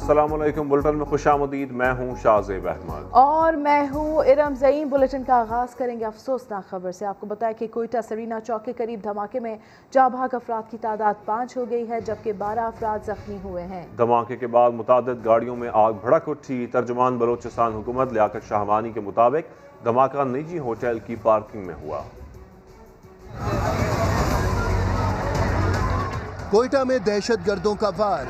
अस्सलामुअलैकुम। बुलेटिन में खुशामदीद। मैं हूँ शाहजेब अहमद और मैं हूँ इरम ज़ईन। बुलेटिन का आगाज़ करेंगे अफसोसनाक खबर से। आपको बताया कि कोयटा सरीना चौक के करीब धमाके में जाबाग अफराद की तादाद 5 हो गई है, जबकि 12 अफराद जख्मी हुए हैं। धमाके के बाद मुतादिद गाड़ियों में आग भड़क उठी। तर्जुमान बलोचिस्तान हुकूमत लियाकत शाहवानी के मुताबिक धमाका निजी होटल की पार्किंग में हुआ। कोयटा में दहशतगर्दों का वार,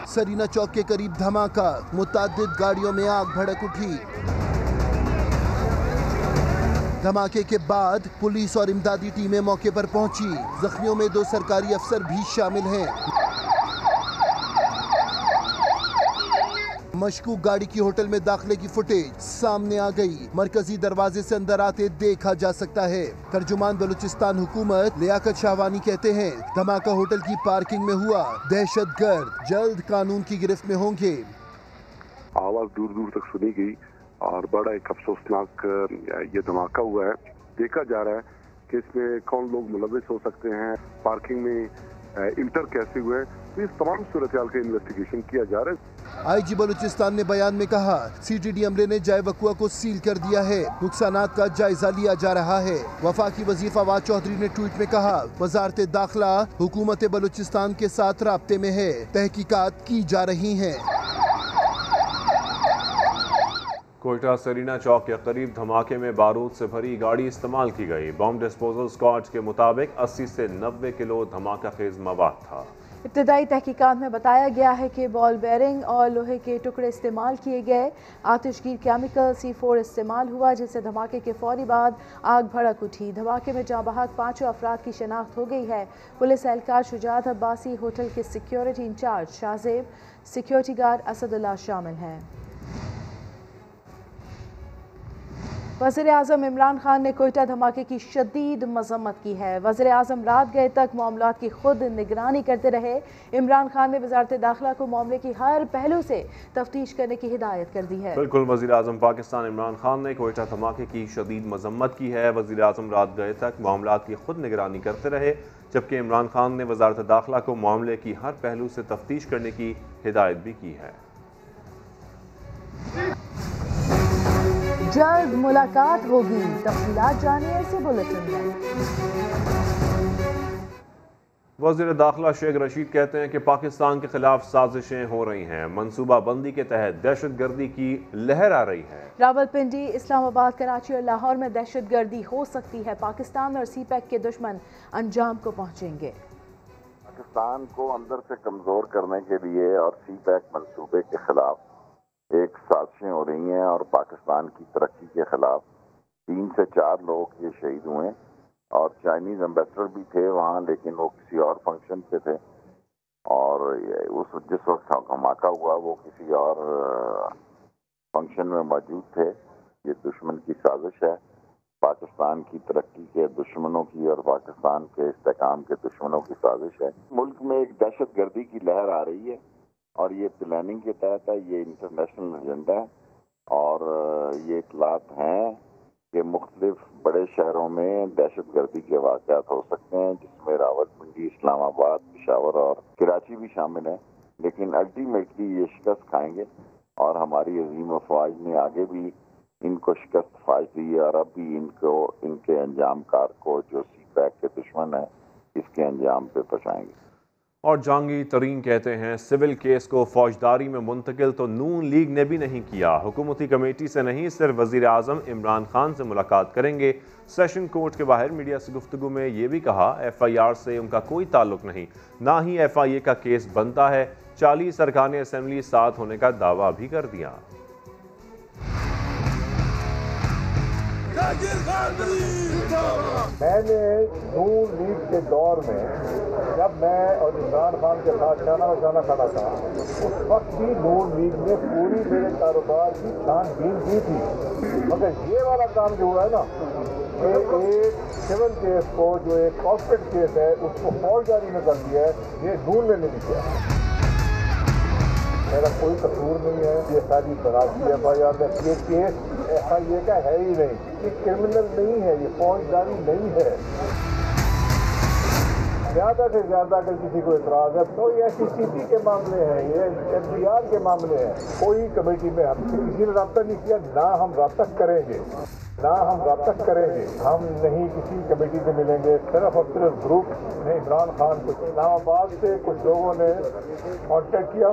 सरीना चौक के करीब धमाका, मुतादिद गाड़ियों में आग भड़क उठी। धमाके के बाद पुलिस और इमदादी टीमें मौके पर पहुंची। जख्मियों में 2 सरकारी अफसर भी शामिल हैं। मशकूक गाड़ी की होटल में दाखिले की फुटेज सामने आ गई। मरकजी दरवाजे से अंदर आते देखा जा सकता है। तर्जुमान बलूचिस्तान हुकूमत लियाकत शाहवानी कहते हैं धमाका होटल की पार्किंग में हुआ। दहशतगर्द जल्द कानून की गिरफ्त में होंगे। आवाज दूर दूर तक सुनी गई और बड़ा एक अफसोसनाक ये धमाका हुआ है। देखा जा रहा है कि इसमें कौन लोग मुलविस हो सकते हैं, पार्किंग में इंटर कैसे हुए, तो इस तमाम सूरत-ए-हाल का इन्वेस्टिगेशन किया जा रहा है। आईजी बलूचिस्तान ने बयान में कहा CTD अमले ने जाय वकुआ को सील कर दिया है। नुकसानात का जायजा लिया जा रहा है। वफाकी वजीर फवाद चौधरी ने ट्वीट में कहा वजारत दाखिला हुकूमत बलूचिस्तान के साथ राब्ते में है, तहकीकात की जा रही हैं। कोयटा सरीना चौक के करीब धमाके में बारूद से भरी गाड़ी इस्तेमाल की गई। बॉम्ब डिस्पोजल स्क्वाड के मुताबिक 80 से 90 किलो धमाका खेज मवाद था। इब्तदाई तहकीकात में बताया गया है कि बॉल बेयरिंग और लोहे के टुकड़े इस्तेमाल किए गए। आतिशगीर केमिकल C4 इस्तेमाल हुआ, जिससे धमाके के फौरी बाद आग भड़क उठी। धमाके में जाँ बहक 5 अफराद की शनाख्त हो गई है। पुलिस एहलकार शुजात अब्बासी, होटल के security in charge Shahzeb, security guard Asadullah शामिल हैं। वज़ीर आज़म इमरान खान ने कोयटा धमाके की शदीद मजम्मत की है। वज़ीर आज़म रात गए तक मामलात की खुद निगरानी करते रहे। इमरान खान ने वज़ारत दाखिला को मामले की हर पहलू से तफ्तीश करने की हिदायत कर दी है। बिल्कुल, वज़ीर आज़म पाकिस्तान इमरान खान ने कोयटा धमाके की शदीद मजम्मत की है। वज़ीर आज़म रात गए तक मामलात की खुद निगरानी करते रहे, जबकि इमरान खान ने वज़ारत दाखिला को मामले की हर पहलू से तफ्तीश करने की हिदायत भी की है। जल्द मुलाकात होगी, तफसीलात जानिए इसी बुलेटिन में। वज़ीर दाखिला शेख रशीद कहते हैं कि पाकिस्तान के खिलाफ साजिशें हो रही हैं। मनसूबा बंदी के तहत दहशतगर्दी की लहर आ रही है। रावलपिंडी, इस्लामाबाद, कराची और लाहौर में दहशतगर्दी हो सकती है। पाकिस्तान और CPEC के दुश्मन अंजाम को पहुंचेंगे। पाकिस्तान को अंदर से कमजोर करने के लिए और CPEC मंसूबे के खिलाफ एक साजिशें हो रही हैं और पाकिस्तान की तरक्की के खिलाफ 3 से 4 लोग ये शहीद हुए और चाइनीज एम्बेसडर भी थे वहाँ, लेकिन वो किसी और फंक्शन पे थे और जिस वक्त धमाका हुआ वो किसी और फंक्शन में मौजूद थे। ये दुश्मन की साजिश है, पाकिस्तान की तरक्की के दुश्मनों की और पाकिस्तान के इस्तेकाम के दुश्मनों की साजिश है। मुल्क में एक दहशतगर्दी की लहर आ रही है और ये प्लानिंग के तहत है, ये इंटरनेशनल एजेंडा है और ये इतलात हैं कि मुख्तलिफ बड़े शहरों में दहशतगर्दी के वाक़यात हो सकते हैं, जिसमें रावलपिंडी, इस्लामाबाद, पेशावर और कराची भी शामिल है। लेकिन अल्टीमेटली ये शिकस्त खाएंगे और हमारी अजीम अफवाज ने आगे भी इनको शिकस्त फाश दी है और अब भी इनको इनके अंजामकार को जो CPEC के दुश्मन है इसके अंजाम पे पहुँचाएंगे। और जहांगीर तरीन कहते हैं सिविल केस को फौजदारी में मुंतकिल तो नून लीग ने भी नहीं किया। हुकूमती कमेटी से नहीं, सिर्फ वज़ीर आज़म इमरान खान से मुलाकात करेंगे। सेशन कोर्ट के बाहर मीडिया से गुफ्तगू में ये भी कहा FIR से उनका कोई ताल्लुक नहीं, ना ही FIA का केस बनता है। 40 अरकान असेंबली साथ होने का दावा भी कर दिया। मैंने नून लीग के दौर में जब मैं और इमरान खान के साथ जाना बजाना खड़ा था, उस वक्त भी नून लीग ने पूरी मेरे कारोबार की छानबीन की थी। मगर ये वाला काम जो हुआ है ना, कि एक सिविल केस को जो एक कॉर्पोरेट केस है उसको फौजदारी में कर दिया है, ये नून ने नहीं किया। मेरा कोई कसूर नहीं है, ये सारी बराती FIR में ये केस FIA का है ही नहीं, ये क्रिमिनल नहीं है, ये फौजदारी नहीं है। ज़्यादा से ज़्यादा अगर किसी को इतराज़ है तो ये SCCT के मामले हैं, ये FDR के मामले हैं। कोई कमेटी में हमसे किसी ने रब्ता नहीं किया, ना हम रब्ता करेंगे, ना हम रब्ता करेंगे। हम नहीं किसी कमेटी से मिलेंगे, सिर्फ और सिर्फ ग्रुप ने इमरान खान को इस्लामाबाद से कुछ लोगों ने कॉन्टेक्ट किया,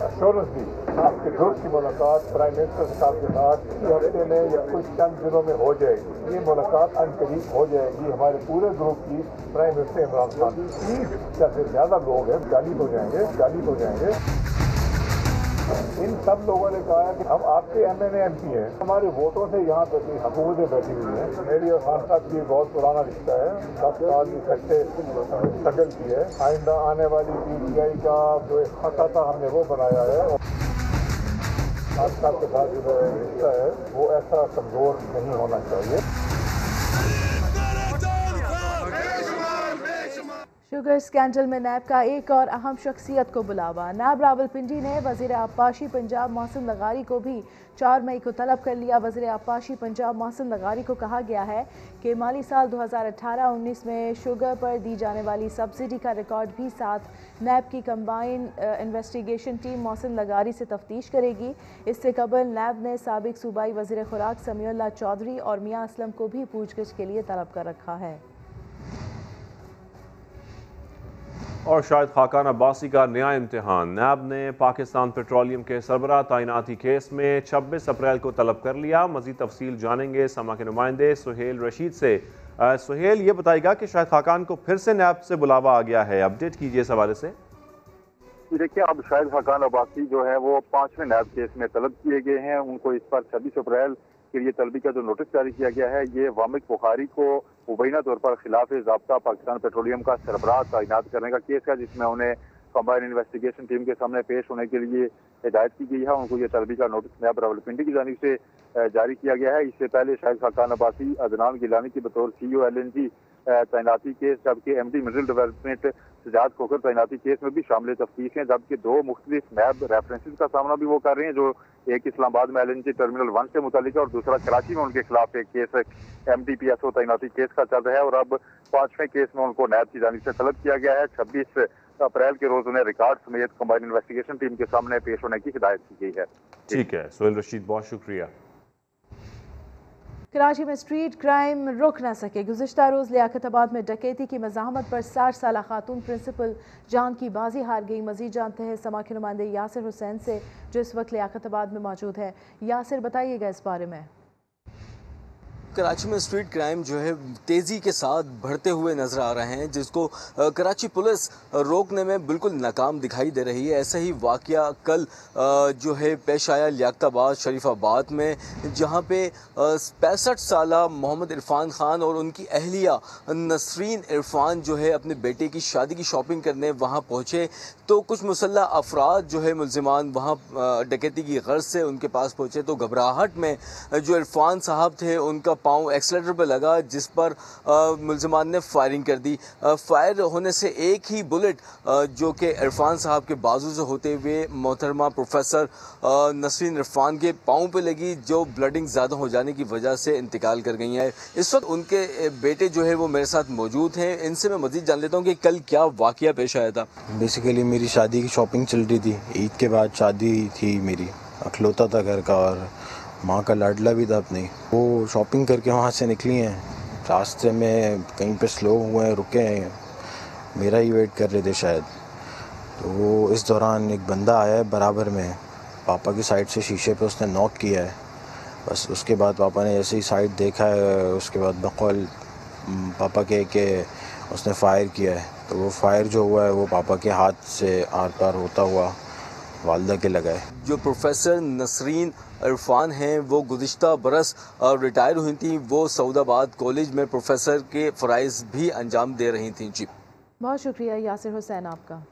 एश्योरेंस दी आपके ग्रुप की मुलाकात प्राइम मिनिस्टर साहब के साथ इसी हफ्ते में या कुछ चंद दिनों में हो जाएगी। ये मुलाकात अनकरीब हो जाएगी हमारे पूरे ग्रुप की प्राइम मिनिस्टर इमरान खान। 30 से ज़्यादा लोग हैं, 40 हो जाएंगे। इन सब लोगों ने कहा कि हम आपके MNA MP हैं, हमारे वोटों से यहाँ तक की हुकूमतें बैठी हुई हैं। मेरी और खान साहब की बहुत पुराना रिश्ता है, 10 साल इकट्ठे स्ट्रगल की है। आइंदा आने वाली PTI का जो एक खाता था हमने वो बनाया है। खान साहब के साथ जो रिश्ता है वो ऐसा कमज़ोर नहीं होना चाहिए। शुगर स्कैंडल में नैब का एक और अहम शख्सियत को बुलावा। नैब रावलपिंडी ने वज़ीर आबपाशी पंजाब मोहसिन लगारी को भी 4 मई को तलब कर लिया। वज़ीर आबपाशी पंजाब मोहसिन लगारी को कहा गया है कि माली साल 2018-19 में शुगर पर दी जाने वाली सब्सिडी का रिकॉर्ड भी साथ नैब की कंबाइन इन्वेस्टिगेशन टीम मोहसिन लगारी से तफ्तीश करेगी। इससे कबल नैब ने साबिक सूबाई वज़ीर खुराक समीउल्लाह चौधरी और मियाँ असलम को भी पूछगिछ के लिए तलब कर रखा है। और शाहिद खाकान अब्बासी का नया इम्तिहान। नैब ने पाकिस्तान पेट्रोलियम के सरबराह तैनाती केस में 26 अप्रैल को तलब कर लिया। मज़ीद तफसील जानेंगे समा के नुमाइंदे सुहेल रशीद से। सुहेल, ये बताएगा कि शाहिद खाकान को फिर से नैब से बुलावा आ गया है, अपडेट कीजिए इस हवाले से। देखिए, अब शाहिद खाकान अब्बासी जो है वो 5वें नैब केस में तलब किए गए हैं। उनको इस पर 26 अप्रैल के लिए तलबी का जो नोटिस जारी किया गया है, ये वामिक बुखारी को मुबैना तौर पर खिलाफ ज़ाब्ता पाकिस्तान पेट्रोलियम का सरबराह तैनात करने का केस है, जिसमें उन्हें कंबाइन इन्वेस्टिगेशन टीम के सामने पेश होने के लिए हिदायत की गई है। उनको ये तलबी का नोटिस नैब रावलपिंडी की जानिब से जारी किया गया है। इससे पहले शाहिद खाकान अब्बासी अदनान गिलानी की बतौर CEO LNG तैनाती केस, जबकि MD mineral development Sajjad Khokhar तैनाती केस में भी शामिल तफ्तीश हैं, जबकि 2 मुख्तलिफ नैब रेफरेंसेस का सामना भी वो कर रहे हैं। जो एक इस्लामाबाद में LNG टर्मिनल 1 से मुतालिक है और दूसरा कराची में उनके खिलाफ एक केस MDPSO तैनाती केस का चल रहा है। और अब 5वें केस में उनको नैब की जानिब से तलब किया गया है। 26 अप्रैल के रोज उन्हें रिकॉर्ड समेत कंबाइन इन्वेस्टिगेशन टीम के सामने पेश होने की हिदायत की गई है। ठीक है सुहेल रशीद, बहुत शुक्रिया। कराची में स्ट्रीट क्राइम रुक न सके। गुज़िश्ता रोज़ लियाकताबाद में डकैती की मज़ाहमत पर 60 साला खातून प्रिंसिपल जान की बाजी हार गई। मज़ीद जानते हैं समा के नुमाइंदे यासिर हुसैन से, जो इस वक्त लियाकताबाद में मौजूद है। यासिर, बताइएगा इस बारे में। कराची में स्ट्रीट क्राइम जो है तेज़ी के साथ बढ़ते हुए नज़र आ रहे हैं, जिसको कराची पुलिस रोकने में बिल्कुल नाकाम दिखाई दे रही है। ऐसा ही वाक़या कल जो है पेश आया लियाकताबाद शरीफाबाद में, जहां पे 65 साला मोहम्मद इरफान ख़ान और उनकी अहलिया नसरीन इरफान जो है अपने बेटे की शादी की शॉपिंग करने वहां पहुंचे, तो कुछ मुसल्लह अफराद जो है मुलजिमान वहां डकैती की गर्ज से उनके पास पहुंचे, तो घबराहट में जो इरफान साहब थे उनका पाँव एक्सीलेटर पर लगा, जिस पर मुलजिमान ने फायरिंग कर दी। फायर होने से एक ही बुलेट जो कि इरफान साहब के बाजू से होते हुए मोहतरमा प्रोफेसर नसरीन इरफान के पाँव पे लगी, जो ब्लडिंग ज़्यादा हो जाने की वजह से इंतकाल कर गई है। इस वक्त उनके बेटे जो है वो मेरे साथ मौजूद हैं। इनसे मैं मज़ीद जान लेता हूँ कि कल क्या वाक़या पेश आया था। बेसिकली मेरी शादी की शॉपिंग चल रही थी, ईद के बाद शादी थी मेरी, अखलौता था घर का और माँ का लाडला भी था अपनी। वो शॉपिंग करके वहाँ से निकली हैं, रास्ते में कहीं पे स्लो हुए हैं, रुके हैं, मेरा ही वेट कर रहे थे शायद। तो वो इस दौरान एक बंदा आया है बराबर में, पापा की साइड से शीशे पे उसने नॉक किया है। बस उसके बाद पापा ने जैसे ही साइड देखा है, उसके बाद बकौल पापा के उसने फायर किया है। तो वो फायर जो हुआ है वो पापा के हाथ से आर पार होता हुआ वालदा के लगा है। जो प्रोफेसर नसरीन इरफान हैं वो गुज़िश्ता बरस रिटायर हुई थी। वो सऊदाबाद कॉलेज में प्रोफेसर के फ़राइज़ भी अंजाम दे रही थी। जी बहुत शुक्रिया यासिर हुसैन आपका।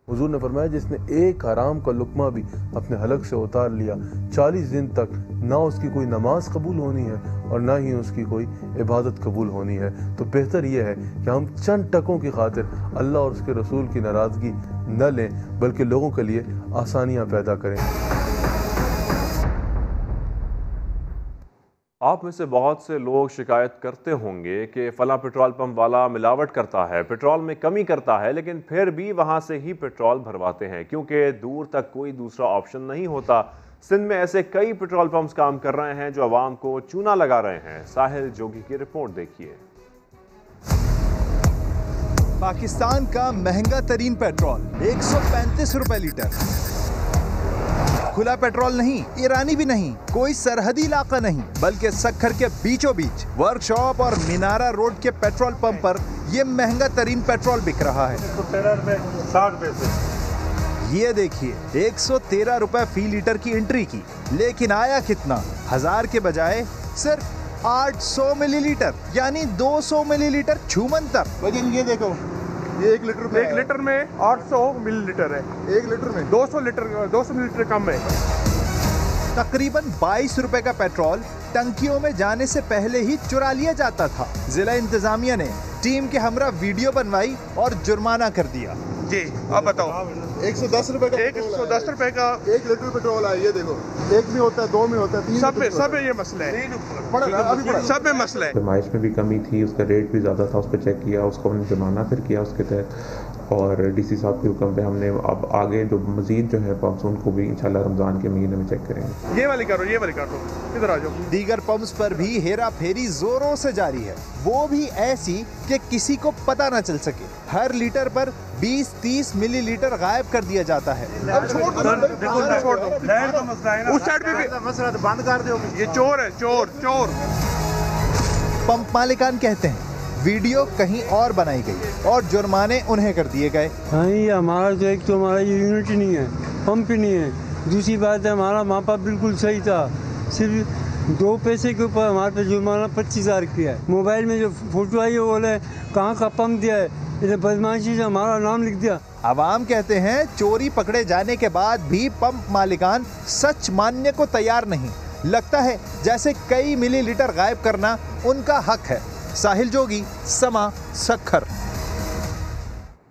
हुजूर ने फरमाया जिसने एक हराम का लुकमा भी अपने हलक से उतार लिया, 40 दिन तक ना उसकी कोई नमाज कबूल होनी है और ना ही उसकी कोई इबादत कबूल होनी है। तो बेहतर यह है कि हम चंद टकों की खातिर अल्लाह और उसके रसूल की नाराज़गी न लें, बल्कि लोगों के लिए आसानियाँ पैदा करें। आप में से बहुत से लोग शिकायत करते होंगे कि फला पेट्रोल पंप वाला मिलावट करता है, पेट्रोल में कमी करता है, लेकिन फिर भी वहां से ही पेट्रोल भरवाते हैं क्योंकि दूर तक कोई दूसरा ऑप्शन नहीं होता। सिंध में ऐसे कई पेट्रोल पंप्स काम कर रहे हैं जो आवाम को चूना लगा रहे हैं। साहिल जोगी की रिपोर्ट देखिए। पाकिस्तान का महंगा तरीन पेट्रोल 135 रुपए लीटर। खुला पेट्रोल नहीं, ईरानी भी नहीं, कोई सरहदी इलाका नहीं, बल्कि सक्खर के बीचों बीच वर्कशॉप और मीनारा रोड के पेट्रोल पंप पर यह महंगा तरीन पेट्रोल बिक रहा है। 60 पैसे। ये देखिए 113 रुपए फी लीटर की एंट्री की, लेकिन आया कितना? 1000 के बजाय सिर्फ 800 मिलीलीटर, यानी 200 मिलीलीटर छूमंतर। लेकिन ये देखो, ये 1 लीटर में 800 मिलीलीटर है। 1 लीटर में 200 मिलीलीटर कम है। तकरीबन 22 रुपए का पेट्रोल टंकियों में जाने से पहले ही चुरा लिया जाता था। जिला इंतजामिया ने टीम के हमरा वीडियो बनवाई और जुर्माना कर दिया। जी आप बताओ। 110 रुपए का 110 रुपए का 1 लीटर पेट्रोल है। ये देखो, 1 में होता है, 2 में होता है, 3 सब में ये मसला है। सब में मसला है। फरमाइश में भी कमी थी, उसका रेट भी ज़्यादा था, उस पर चेक किया, उसको हमने जुर्माना फिर किया उसके तहत, और डीसी साहब के हुक्म पे हमने अब आगे जो मजीद जो है पंप्स उनको भी इंशाल्लाह रमज़ान के महीने में चेक करेंगे। ये वाली काटो, इधर आ जाओ। दीगर पंप्स पर भी हेरा फेरी जोरों से जारी है, वो भी ऐसी कि किसी को पता न चल सके। हर लीटर पर 20-30 मिलीलीटर गायब कर दिया जाता है। अब छोड़ दो, उस साइड पे भी मसला बंद कर दो। ये चोर है, चोर। पंप मालिकान कहते हैं वीडियो कहीं और बनाई गई और जुर्माने उन्हें कर दिए गए। हाँ, ये हमारा तो एक तो हमारा यूनिट ही नहीं है, पंप ही नहीं है। दूसरी बात है हमारा मापा बिल्कुल सही था, सिर्फ 2 पैसे के ऊपर हमारे पे जुर्माना 25,000 किया है। मोबाइल में जो फोटो आई है वो बोले कहाँ का पंप दिया है, इसे बदमाशी से हमारा नाम लिख दिया। आवाम कहते हैं चोरी पकड़े जाने के बाद भी पंप मालिकान सच मानने को तैयार नहीं। लगता है जैसे कई मिलीलीटर गायब करना उनका हक है। साहिल जोगी, समा, सक्खर।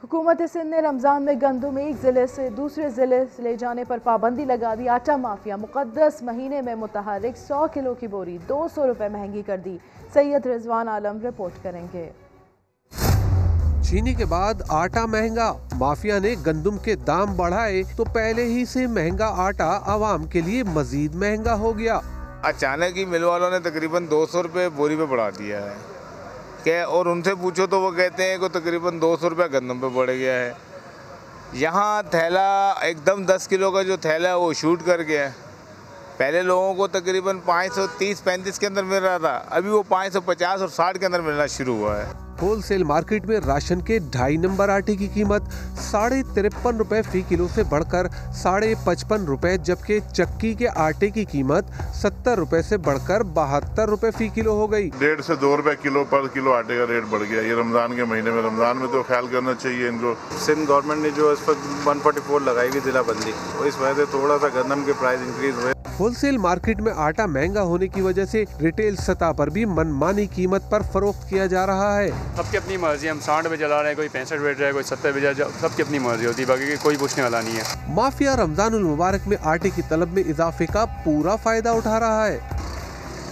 हुकूमत सिंध ने रमज़ान में गंदुम एक ज़िले से दूसरे ज़िले ले जाने पर पाबंदी लगा दी। आटा माफिया मुक़द्दस महीने में मुतहर्रिक 100 किलो की बोरी 200 रुपये महंगी कर दी। सैयद रिजवान आलम रिपोर्ट करेंगे। चीनी के बाद आटा महंगा, माफिया ने गंदुम के दाम बढ़ाए तो पहले ही से महंगा आटा आवाम के लिए मजीद महंगा हो गया। अचानक ही मिल वालों ने तकरीबन 200 रुपये बोरी पे बढ़ा दिया है क्या, और उनसे पूछो तो वो कहते हैं कि तकरीबन 200 रुपये गंदम पे बढ़ गया है। यहाँ थैला एकदम 10 किलो का जो थैला है वो शूट कर गया है। पहले लोगों को तकरीबन 530-35 के अंदर मिल रहा था, अभी वो 550 और 60 के अंदर मिलना शुरू हुआ है। होलसेल मार्केट में राशन के 2.5 नंबर आटे की कीमत 53.5 रुपए फी किलो से बढ़कर 55.5 रुपए, जबकि चक्की के आटे की कीमत 70 रुपए से बढ़कर 72 रुपए फी किलो हो गई। 1.5 से 2 रुपए किलो पर किलो आटे का रेट बढ़ गया। ये रमजान के महीने में, रमजान में तो ख्याल करना चाहिए इनको। सिंध गवर्नमेंट ने जो इस पर 144 लगाई हुई जिला बंदी, और इस वजह से थोड़ा सा गंदम के प्राइस इंक्रीज हुए। होलसेल मार्केट में आटा महंगा होने की वजह से रिटेल सतह पर भी मनमानी कीमत पर फरोख्त किया जा रहा है। सबकी अपनी मर्जी, हम 60 पे चला रहे हैं, कोई 65 बेच रहा है, कोई 70 बेच रहा है, सबकी अपनी मर्जी होती है, बाकी कोई पूछने वाला नहीं है। माफिया रमजानुल मुबारक में आटे की तलब में इजाफे का पूरा फायदा उठा रहा है।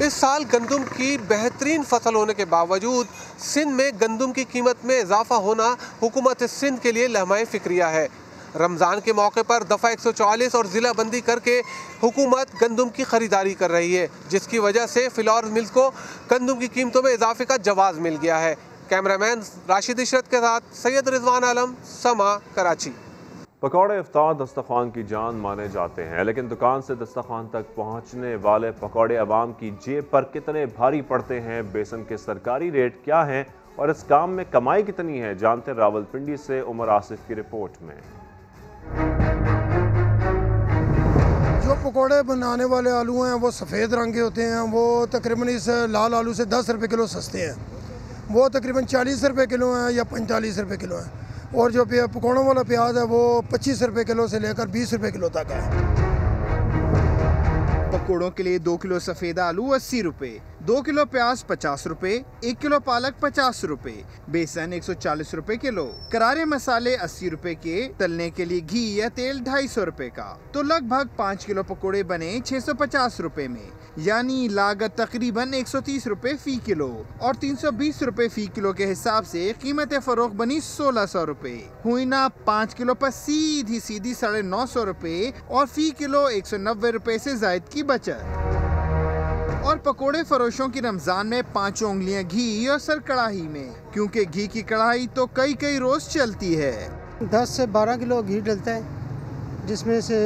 इस साल गंदुम की बेहतरीन फसल होने के बावजूद सिंध में गंदुम की कीमत में इजाफा होना हुकूमत सिंध के लिए लहमाए फिक्रिया है। रमज़ान के मौके पर दफ़ा 144 और ज़िला बंदी करके हुकूमत गंदुम की ख़रीदारी कर रही है, जिसकी वजह से फ्लोर मिल्स को गंदुम की कीमतों में इजाफे का जवाज़ मिल गया है। कैमरामैन राशिद इशरत के साथ सैयद रिजवान आलम, समा, कराची। पकौड़े इफ्तार दस्तरखान की जान माने जाते हैं, लेकिन दुकान से दस्तरखान तक पहुंचने वाले पकौड़े आवाम की जेब पर कितने भारी पड़ते हैं। बेसन के सरकारी रेट क्या हैं और इस काम में कमाई कितनी है, जानते रावलपिंडी से उमर आसिफ की रिपोर्ट में। जो पकौड़े बनाने वाले आलू हैं वो सफ़ेद रंग के होते हैं, वो तकरीबन इस लाल आलू से 10 रुपये किलो सस्ते हैं। वो तकरीबन 40 रुपये किलो हैं या 45 रुपये किलो हैं। और जो पकौड़ों वाला प्याज है वो 25 रुपये किलो से लेकर 20 रुपये किलो तक है। पकौड़ों के लिए 2 किलो सफ़ेद आलू 80 रुपये, 2 किलो प्याज 50 रुपये, 1 किलो पालक 50 रुपये, बेसन 140 रुपये किलो, करारे मसाले 80 रुपये के, तलने के लिए घी या तेल 250 रुपये का। तो लगभग 5 किलो पकौड़े बने 650 रुपये में। यानी लागत तकरीबन 130 रुपए फी किलो और 320 रुपए फी किलो के हिसाब से कीमत फरोख्त बनी 1600 रुपए। हुई ना 5 किलो पर सीधी 950 रुपए और फी किलो 190 रुपए से जायद की बचत। और पकोड़े फरोशों की रमजान में 5 उंगलियां घी और सर कढ़ाई में, क्योंकि घी की कढ़ाई तो कई रोज चलती है। 10 से 12 किलो घी डलता है, जिसमें से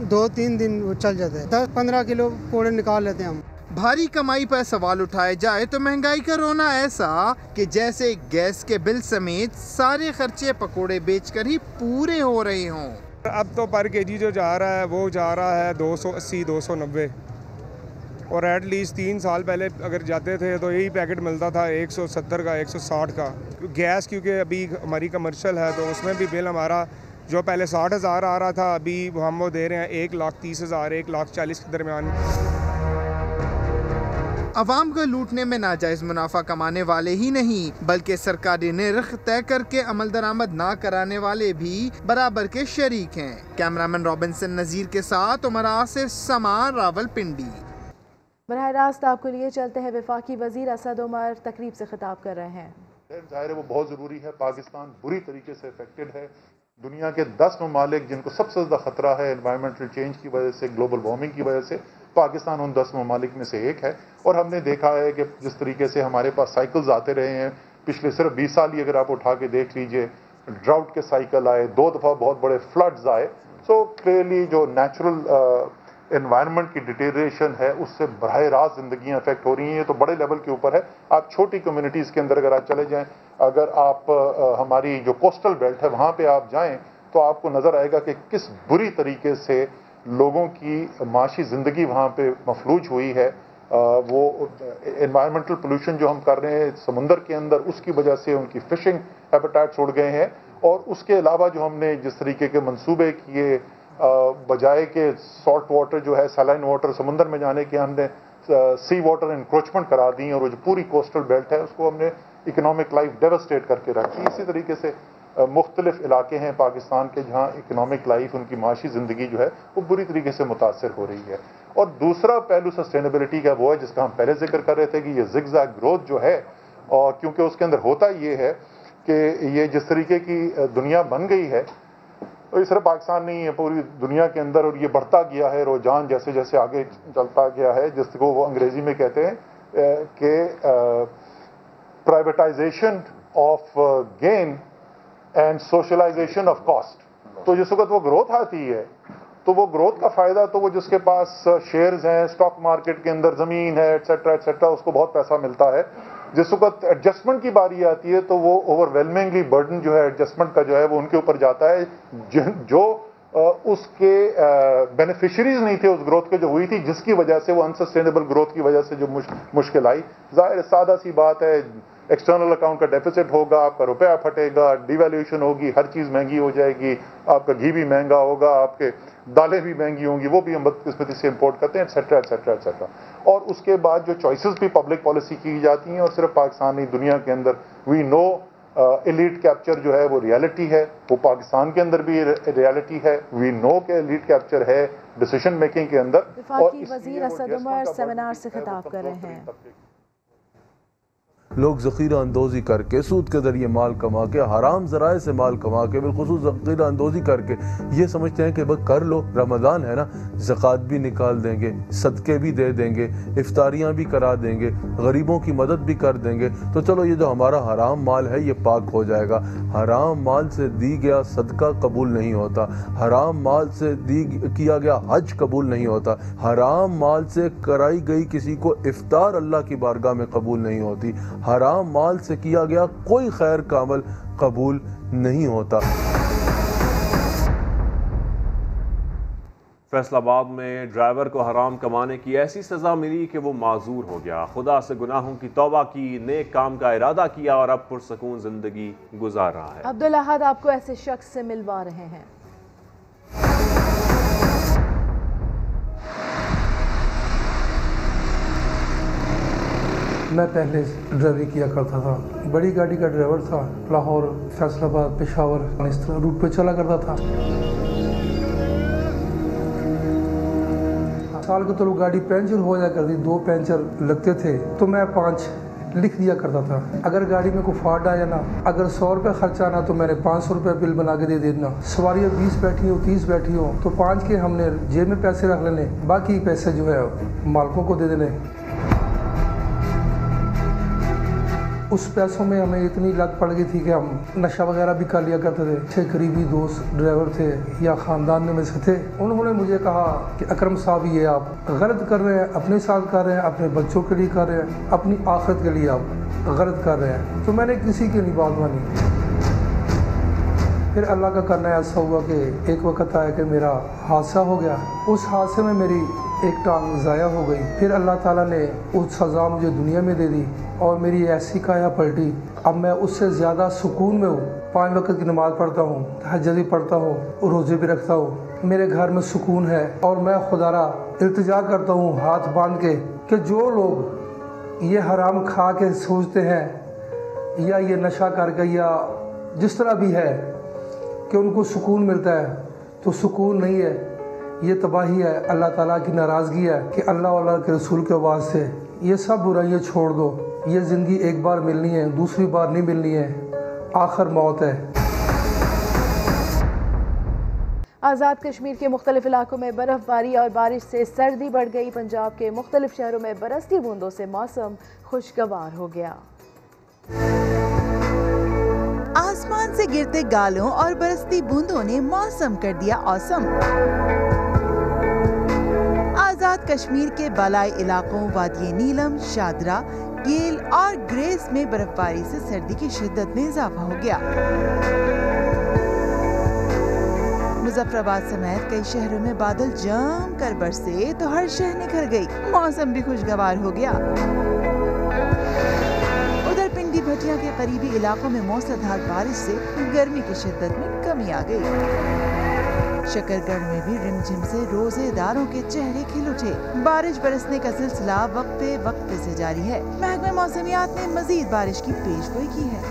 2-3 दिन वो चल जाता है। 10-15 किलो पकोड़े निकाल लेते हैं हम। भारी कमाई पर सवाल उठाया जाए तो महंगाई का रोना ऐसा कि जैसे गैस के बिल समेत सारे खर्चे पकोड़े बेचकर ही पूरे हो रहे हों। अब तो पर केजी जो जा रहा है वो जा रहा है 280-290 और एटलीस्ट 3 साल पहले अगर जाते थे तो यही पैकेट मिलता था 170 का 160 का। गैस क्योंकि अभी हमारी कमर्शियल है तो उसमें भी बिल हमारा जो पहले 60,000 आ रहा था अभी हम वो दे रहे हैं 1,30,000 1,40,000 के दरमियान। अवाम को लूटने में नाजायज मुनाफा कमाने वाले ही नहीं बल्कि सरकारी निर्ख तय करके अमल दरामद ना कराने वाले भी बराबर के शरीक हैं। कैमरामैन रॉबिन्सन नज़ीर के साथ उमर आसिफ, समा, रावलपिंडी। बराह रास्त आपको लिए चलते हैं। वफाकी वजीर असद उमर तकरीब से खिताब कर रहे हैं। जाहिर है वो बहुत ज़रूरी है। पाकिस्तान बुरी तरीके से अफेक्टेड है। दुनिया के 10 ममालिक जिनको सबसे ज़्यादा ख़तरा है एनवायरमेंटल चेंज की वजह से, ग्लोबल वार्मिंग की वजह से, पाकिस्तान उन 10 ममालिक में से एक है। और हमने देखा है कि जिस तरीके से हमारे पास साइकिल्स आते रहे हैं पिछले सिर्फ 20 साल ही अगर आप उठा के देख लीजिए, ड्राउट के साइकिल आए, 2 दफ़ा बहुत बड़े फ्लड्स आए। सो क्लियरली जो नेचुरल एनवायरनमेंट की डिटेरिएशन है उससे बराह रास्त ज़िंदगियाँ अफेक्ट हो रही हैं। ये तो बड़े लेवल के ऊपर है। आप छोटी कम्युनिटीज़ के अंदर अगर आप चले जाएं, अगर आप हमारी जो कोस्टल बेल्ट है वहाँ पे आप जाएं तो आपको नज़र आएगा कि किस बुरी तरीके से लोगों की माशी ज़िंदगी वहाँ पे मफलूज हुई है। वो एनवायरमेंटल पोल्यूशन जो हम कर रहे हैं समुंदर के अंदर, उसकी वजह से उनकी फ़िशिंग हैबिटेट्स उड़ गए हैं। और उसके अलावा जो हमने जिस तरीके के मंसूबे किए, बजाय के सॉल्ट वाटर जो है सैलाइन वाटर समुंदर में जाने के, हमने सी वाटर इंक्रोचमेंट करा दी और वो जो पूरी कोस्टल बेल्ट है उसको हमने इकोनॉमिक लाइफ डेवस्टेट करके रखी। इसी तरीके से मुख्तलिफ इलाके हैं पाकिस्तान के जहाँ इकोनॉमिक लाइफ, उनकी माशी ज़िंदगी जो है वो बुरी तरीके से मुतासर हो रही है। और दूसरा पहलू सस्टेनेबिलिटी का वो है जिसका हम पहले जिक्र कर रहे थे कि ये जिगजैग ग्रोथ जो है, और क्योंकि उसके अंदर होता ये है कि ये जिस तरीके की दुनिया बन गई है, और ये सिर्फ पाकिस्तान नहीं है, पूरी दुनिया के अंदर, और ये बढ़ता गया है रुझान जैसे जैसे आगे चलता गया है, जिसको वो अंग्रेजी में कहते हैं कि privatisation of gain and socialisation of cost. तो जिस वक्त वो ग्रोथ आती है तो वो ग्रोथ का फ़ायदा तो वो जिसके पास शेयर्स हैं, स्टॉक मार्केट के अंदर ज़मीन है, एट्सेट्रा, उसको बहुत पैसा मिलता है। जिस वक्त एडजस्टमेंट की बारी आती है तो वो ओवरवेलमिंगली बर्डन जो है एडजस्टमेंट का जो है वो उनके ऊपर जाता है, जो उसके बेनिफिशरीज नहीं थे उस ग्रोथ के जो हुई थी, जिसकी वजह से वो अनसस्टेनेबल ग्रोथ की वजह से जो मुश्किल आई। जाहिर सादा सी बात है, एक्सटर्नल अकाउंट का डेफिसिट होगा, आपका रुपया फटेगा, डिवैल्यूएशन होगी, हर चीज़ महंगी हो जाएगी, आपका घी भी महंगा होगा, आपके दालें भी महंगी होंगी, वो भी हम बदकिस्मती से इंपोर्ट करते हैं, एट्सेट्रा। और उसके बाद जो चॉइसेस भी पब्लिक पॉलिसी की जाती हैं, और सिर्फ पाकिस्तान नहीं दुनिया के अंदर, वी नो एलीट कैप्चर जो है वो रियलिटी है, वो पाकिस्तान के अंदर भी रियलिटी है। वी नो के एलीट कैप्चर है डिसीजन मेकिंग के अंदर। वफाकी वजीर असद उमर सेमिनार से खिताब कर रहे हैं। लोग ज़ख़ीरा अंदोज़ी करके, सूद के ज़रिए माल कमा के, हराम ज़राए से माल कमा के, बिलखुसूस ज़ख़ीरा अंदोज़ी करके ये समझते हैं कि बस कर लो, रमज़ान है ना, ज़कात भी निकाल देंगे, सदक़े भी दे देंगे, इफ्तारियाँ भी करा देंगे, गरीबों की मदद भी कर देंगे, तो चलो ये जो हमारा हराम माल है ये पाक हो जाएगा। हराम माल से दी गया सदका कबूल नहीं होता, हराम माल से किया गया हज कबूल नहीं होता, हराम माल से कराई गई किसी को इफ्तार अल्लाह की बारगाह में कबूल नहीं होती, हराम माल से किया गया कोई खैर का अमल कबूल नहीं होता। फैसलाबाद में ड्राइवर को हराम कमाने की ऐसी सज़ा मिली कि वो माजूर हो गया। खुदा से गुनाहों की तौबा की, नेक काम का इरादा किया और अब पुरसकून जिंदगी गुजार रहा है। अब्दुल अहद आपको ऐसे शख्स से मिलवा रहे हैं। मैं पहले ड्राइवरी किया करता था, बड़ी गाड़ी का ड्राइवर था, लाहौर, फैसलाबाद, पेशावर इस तरह रूट पे चला करता था। साल के तो गाड़ी पंचर हो जाया करती, 2 पंचर लगते थे तो मैं 5 लिख दिया करता था। अगर गाड़ी में कोई फॉल्ट आया ना, अगर 100 रुपये खर्चा आना तो मैंने 500 रुपये बिल बना के दे देना। सवारियाँ 20 बैठी हो 30 बैठी हो तो 5 के हमने जेब में पैसे रख लेने, बाकी पैसे जो है मालकों को दे देने। उस पैसों में हमें इतनी लत पड़ गई थी कि हम नशा वगैरह भी कर लिया करते थे। 6 करीबी दोस्त ड्राइवर थे या ख़ानदान में से थे, उन्होंने मुझे कहा कि अकरम साहब ये आप गलत कर रहे हैं, अपने साथ कर रहे हैं, अपने बच्चों के लिए कर रहे हैं, अपनी आखिरत के लिए आप गलत कर रहे हैं। तो मैंने किसी की नहीं बात मानी। फिर अल्लाह का करना ऐसा हुआ कि एक वक्त आया कि मेरा हादसा हो गया। उस हादसे में मेरी एक टांग ज़ाया हो गई। फिर अल्लाह ताला ने उस सज़ा मुझे दुनिया में दे दी और मेरी ऐसी काया पलटी, अब मैं उससे ज़्यादा सुकून में हूँ। 5 वक्त की नमाज़ पढ़ता हूँ, तहज्जुद भी पढ़ता हूँ, रोज़े भी रखता हूँ। मेरे घर में सुकून है और मैं खुदारा इल्तिजा करता हूँ हाथ बांध के कि जो लोग ये हराम खा के सोचते हैं या ये नशा करके या जिस तरह भी है कि उनको सुकून मिलता है, तो सुकून नहीं है, ये तबाही है, अल्लाह ताला की नाराज़गी है कि अल्लाह और अल्लाह के रसूल के वास्ते ये सब बुराइयाँ छोड़ दो। ये ज़िंदगी एक बार मिलनी है, दूसरी बार नहीं मिलनी है, आखिर मौत है। आज़ाद कश्मीर के मुख्तलिफ इलाकों में बर्फ़बारी और बारिश से सर्दी बढ़ गई। पंजाब के मुख्तलिफ शहरों में बरसती बूंदों से मौसम खुशगवार हो गया। आसमान से गिरते गालों और बरसती बूंदों ने मौसम कर दिया औसम। आजाद कश्मीर के बालाई इलाकों वादिये नीलम, शादरा, गेल और ग्रेस में बर्फबारी से सर्दी की शिद्दत में इजाफा हो गया। मुजफ्फराबाद समेत कई शहरों में बादल जम कर बरसे तो हर शहर निखर गई, मौसम भी खुशगवार हो गया। उधर पिंडी भटिया के करीबी इलाकों में मूसलाधार बारिश से गर्मी की शिद्दत में कमी आ गई। शकरगढ़ में भी रिमझिम से रोजेदारों के चेहरे खिल उठे। बारिश बरसने का सिलसिला वक्फे से जारी है। महकमे मौसमियात ने मजीद बारिश की पेशगोई की है।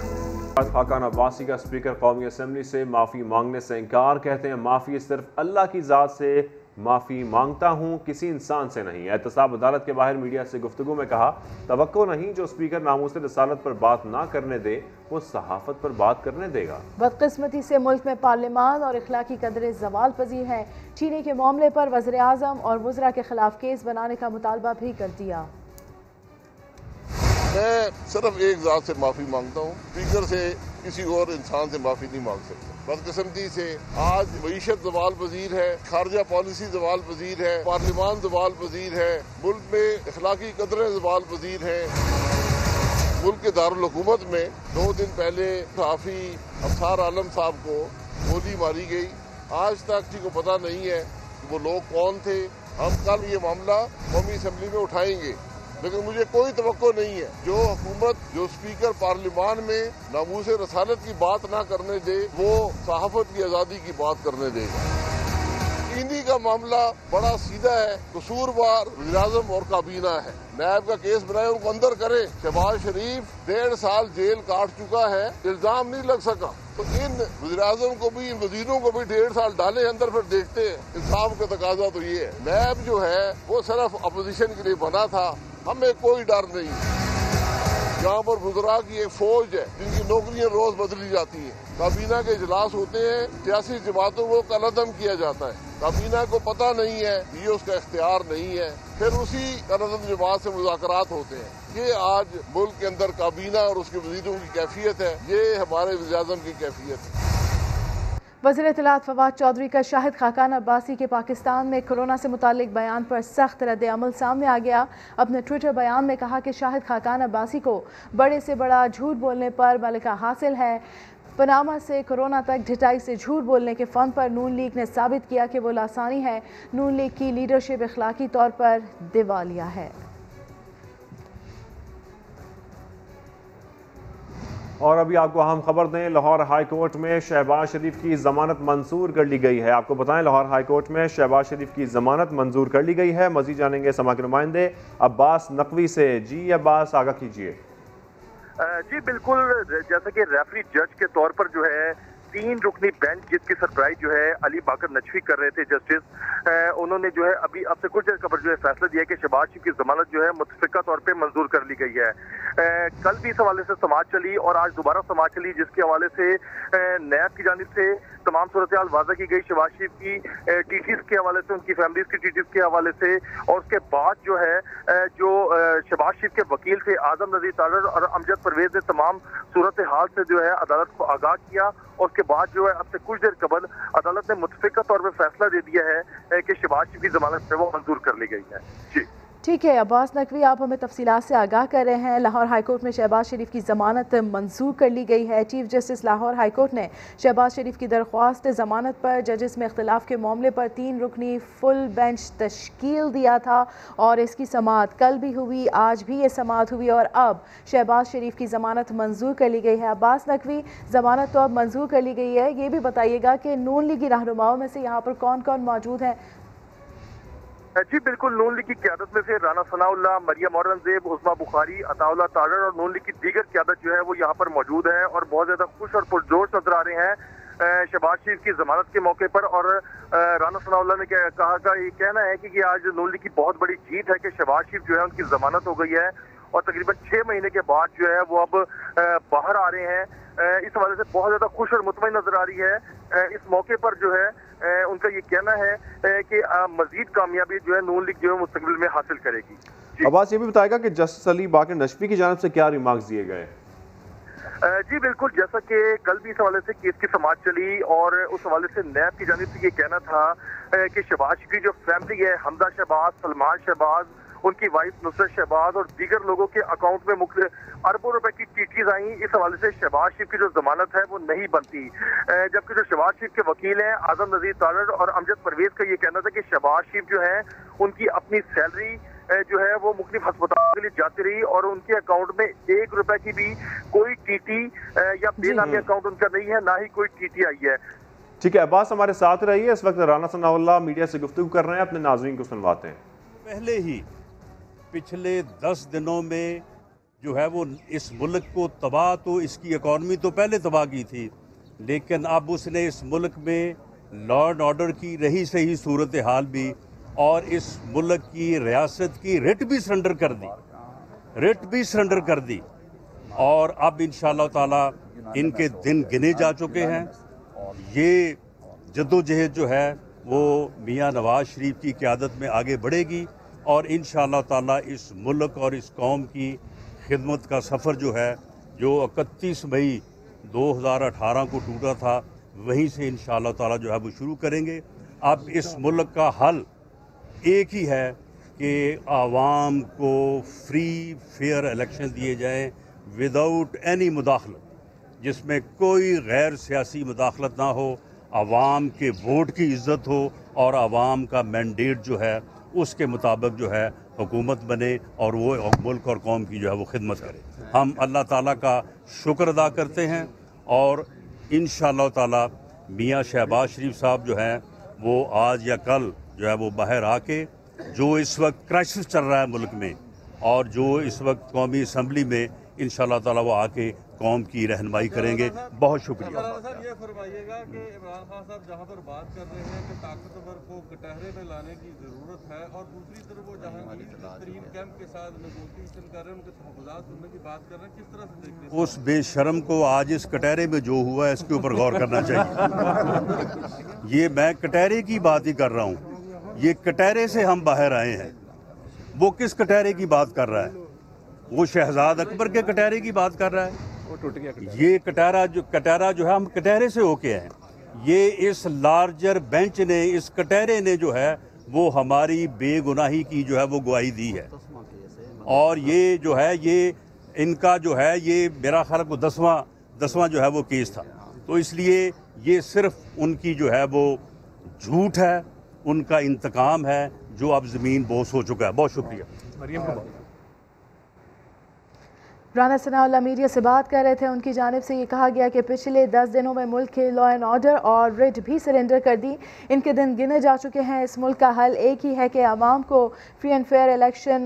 खाकान अब्बासी का स्पीकर कौमी असम्बली से माफ़ी मांगने से इनकार, कहते हैं माफ़ी सिर्फ अल्लाह की ज़ात से माफ़ी मांगता हूँ, किसी इंसान से नहीं। एहतसाब अदालत के बाहर मीडिया से गुफ्तगू में कहा, तवक्को नहीं जो स्पीकर नामूस रसालत पर बात ना करने दे वो सहाफ़त पर बात करने देगा। बदकिस्मती से मुल्क में पार्लियामान और इखलाकी कदरें ज़वाल पजीर हैं। चीनी के मामले पर वज़ीर आज़म और वज़रा के खिलाफ केस बनाने का मुतालबा भी कर दिया। मैं सिर्फ एक ज़ात से माफ़ी मांगता हूँ, स्पीकर से किसी और इंसान से माफ़ी नहीं मांग सकता। बदकिस्मती से आज मईशत ज़वाल पजीर है, खारजा पॉलिसी ज़वाल पजीर है, पार्लियामान ज़वाल पजीर है, मुल्क में इखलाकी कदरें ज़वाल पजीर हैं। मुल्क के दारुल हुकूमत में 2 दिन पहले सहाफ़ी अफसार आलम साहब को गोली मारी गई। आज तक किसी को पता नहीं है कि वो लोग कौन थे। हम कल ये मामला कौमी असम्बली में उठाएंगे, लेकिन मुझे कोई तवक्को नहीं है जो हुकूमत जो स्पीकर पार्लियामान में नामूस रसालत की बात ना करने दे वो सहाफत की आज़ादी की बात करने देगा। चीनी का मामला बड़ा सीधा है, कसूरवार वज़ीर-ए-आज़म और काबीना है। नायब का केस बनाए, उनको अंदर करे। शहबाज शरीफ 1.5 साल जेल काट चुका है, इल्जाम नहीं लग सका, तो इन वज़ीर-ए-आज़म को भी, इन वजीरों को भी 1.5 साल डाले अंदर, फिर देखते हैं। इंसाफ का तकाजा तो ये है। नायब जो है वो सिर्फ अपोजिशन के लिए बना था, हमें कोई डर नहीं। यहाँ पर वज़रा की एक फौज है जिनकी नौकरियां रोज बदली जाती हैं। काबीना के इजलास होते हैं, सियासी जमातों को कलअदम किया जाता है। काबीना को पता नहीं है, ये उसका इख्तियार नहीं है, फिर उसी कलअदम जमात से मुज़ाकरात होते हैं। ये आज मुल्क के अंदर काबीना और उसके वज़ीरों की कैफियत है, ये हमारे वज़ीर-ए-आज़म की कैफियत है। वज़ीर इत्तलात फवाद चौधरी का शाहिद खाकान अब्बासी के पाकिस्तान में कोरोना से मुतालिक बयान पर सख्त रद्द अमल सामने आ गया। अपने ट्विटर बयान में कहा कि शाहिद खाकान अब्बासी को बड़े से बड़ा झूठ बोलने पर मलिका हासिल है। पनामा से कोरोना तक ढिठाई से झूठ बोलने के फ़न पर नून लीग ने साबित किया कि वो लासानी है। नून लीग की लीडरशिप इखलाकी तौर पर दिवालिया है। और अभी आपको अहम खबर दें, लाहौर हाई कोर्ट में शहबाज शरीफ की जमानत मंजूर कर ली गई है। आपको बताएं, लाहौर हाई कोर्ट में शहबाज शरीफ की जमानत मंजूर कर ली गई है। मजीद जानेंगे समा के नुमाइंदे अब्बास नकवी से। जी अब्बास, आगाह कीजिए। जी बिल्कुल, जैसा कि रेफरी जज के तौर पर जो है 3 रुकनी बेंच जिसकी सरप्राइज जो है अली बाकर नजफी कर रहे थे जस्टिस, उन्होंने जो है अभी अब से कुछ देर कबल जो है फैसला दिया कि शहबाज शरीफ की जमानत जो है मुतफिका तौर पे मंजूर कर ली गई है। कल भी इस हवाले से समाअत चली और आज दोबारा समाअत चली, जिसके हवाले से नैब की जानिब से तमाम सूरत हाल वाज़ा की गई शहबाज शरीफ की टीटीज के हवाले से, उनकी फैमिलीज की टीटीज के हवाले से, और उसके बाद जो है जो शहबाज शरीफ के वकील थे आजम नज़ीर तारड़ और अमजद परवेज ने तमाम सूरत हाल से जो है अदालत को आगाह किया, और उसके बाद जो है अब से कुछ देर कबल अदालत ने मुतफिका तौर पर फैसला दे दिया है कि शहबाज शरीफ की जमानत है वो मंजूर कर ली गई है। जी ठीक है अब्बास नकवी, आप हमें तफसीलात से आगाह कर रहे हैं। लाहौर हाईकोर्ट में शहबाज शरीफ की ज़मानत मंजूर कर ली गई है। चीफ जस्टिस लाहौर हाईकोर्ट ने शहबाज शरीफ की दरख्वास्त ज़मानत पर जजेस में इख्तिलाफ के मामले पर 3 रुकनी फुल बेंच तश्कील दिया था और इसकी समाअत कल भी हुई, आज भी ये समाअत हुई और अब शहबाज शरीफ की ज़मानत मंजूर कर ली गई है। अब्बास नकवी, ज़मानत तो अब मंजूर कर ली गई है, ये भी बताइएगा कि नून लीगी रहनुमाओं में से यहाँ पर कौन कौन मौजूद हैं? जी बिल्कुल, नून लीग की क्यादत में से राना सनाउल्लाह, मरियम औरंगजेब, उस्मा बुखारी, अताउल्लाह तारड़ और नून लीग की दीगर क्यादत जो है वो यहाँ पर मौजूद है और बहुत ज्यादा खुश और पुरजोश नजर आ रहे हैं शहबाज शरीफ की जमानत के मौके पर। और राना सनाउल्लाह ने कहा का ये कहना है कि आज नून लीग की बहुत बड़ी जीत है कि शहबाज शरीफ जो है उनकी जमानत हो गई है और तकरीबन 6 महीने के बाद जो है वो अब बाहर आ रहे हैं। इस हवाले से बहुत ज्यादा खुश और मुतमईन नजर आ रही है। इस मौके पर जो है उनका ये कहना है कि मजीद कामयाबी जो है नून लीग जो है मुस्तकबिल में हासिल करेगी। अब्बास ये भी बताएगा कि जस्टिस अली बाकर नजफी की जानिब से क्या रिमार्क्स दिए गए? जी बिल्कुल, जैसा कि कल भी इस हवाले से केस की समाअत चली और उस हवाले से नैब की जानिब से ये कहना था कि शहबाज की जो फैमिली है, हमजा शहबाज, सलमान शहबाज, उनकी वाइफ नुसरत शहबाज और दीगर लोगों के अकाउंट में मुख्तलिफ अरबों रुपए की टीटीज आई। इस हवाले से शहबाज शरीफ की जो जमानत है वो नहीं बनती, जबकि जो शहबाज शरीफ के वकील हैं आजम नज़ीर तारड़ और अमजद परवेज का ये कहना था कि शहबाज शरीफ जो है उनकी अपनी सैलरी जो है वो मुख्तलिफ अस्पताल के लिए जाती रही और उनके अकाउंट में 1 रुपए की भी कोई टीटी या बेनामी अकाउंट उनका नहीं है, ना ही कोई टीटी आई है। ठीक है अब्बास, हमारे साथ रहिए। इस वक्त राना सनाउल्लाह मीडिया से गुफ्तगू कर रहे हैं, अपने नाज़रीन को सुनवाते हैं। पहले ही पिछले 10 दिनों में जो है वो इस मुल्क को तबाह, तो इसकी इकॉनमी तो पहले तबाह की थी, लेकिन अब उसने इस मुल्क में लॉ एंड ऑर्डर की रही सही सूरत हाल भी और इस मुल्क की रियासत की रिट भी सरेंडर कर दी और अब इंशाअल्लाह ताला इनके दिन गिने जा चुके हैं। ये जद्दोजहद जो है वो मियाँ नवाज शरीफ की क़यादत में आगे बढ़ेगी और इंशाअल्लाह ताला इस मुल्क और इस कौम की खिदमत का सफ़र जो है, जो 31 मई 2018 को टूटा था, वहीं से इंशाअल्लाह ताला जो है वो शुरू करेंगे। अब इस मुल्क का हल एक ही है कि आवाम को फ्री फेयर इलेक्शन दिए जाएं विदाउट एनी मुदाखलत, जिसमें कोई गैर सियासी मुदाखलत ना हो, आवाम के वोट की इज़्ज़त हो और आवाम का मैंडेट जो है उसके मुताबिक जो है हुकूमत बने और वो मुल्क और कौम की जो है वो खिदमत करे। हम अल्लाह ताला का शुक्र अदा करते हैं और इंशाअल्लाह ताला मियाँ शहबाज शरीफ साहब जो हैं वो आज या कल जो है वो बाहर आके जो इस वक्त क्राइसिस चल रहा है मुल्क में और जो इस वक्त कौमी असम्बली में इंशाअल्लाह ताला वो आके कौम की रहनुमाई करेंगे। बहुत शुक्रिया। सर ये फरमाइएगा कि इमरान खान साहब जहाँ पर बात कर रहे हैं कि ताकतवर को कटहरे में लाने की ज़रूरत है और दूसरी तरफ वो जहांगीर कैंप के साथ नेगोशिएशन कर रहे हैं, उनके तहफ़्फ़ुज़ात सुनने की बात कर रहे हैं, किस तरह से देखते हैं? उस बेशरम को आज इस कटहरे में जो हुआ है इसके ऊपर गौर करना चाहिए। ये मैं कटहरे की बात ही कर रहा हूँ, ये कटहरे से हम बाहर आए हैं। वो किस कटहरे की बात कर रहा है? वो शहजाद अकबर के कटहरे की बात कर रहा है। वो टूट गया ये कटहरा जो है हम कटहरे से होके हैं। ये इस लार्जर बेंच ने, इस कटहरे ने जो है वो हमारी बेगुनाही की जो है वो गवाही दी है और ये जो है ये इनका जो है ये मेरा ख्याल को 10वां जो है वो केस था। तो इसलिए ये सिर्फ उनकी जो है वो झूठ है, उनका इंतकाम है जो अब ज़मीन बोस हो चुका है। बहुत शुक्रिया। राना सनाउल्लाह मीडिया से बात कर रहे थे। उनकी जानिब से ये कहा गया कि पिछले 10 दिनों में मुल्क के लॉ एंड ऑर्डर और रिट भी सरेंडर कर दी, इनके दिन गिने जा चुके हैं। इस मुल्क का हल एक ही है कि आवाम को फ्री एंड फेयर इलेक्शन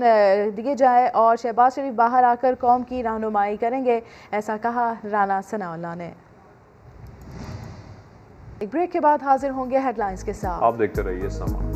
दिए जाए और शहबाज शरीफ बाहर आकर कौम की रहनुमाई करेंगे, ऐसा कहा राना सनाउल्लाह ने। एक ब्रेक के बाद हाजिर होंगे हेडलाइंस के साथ। आप देखते रहिए समा।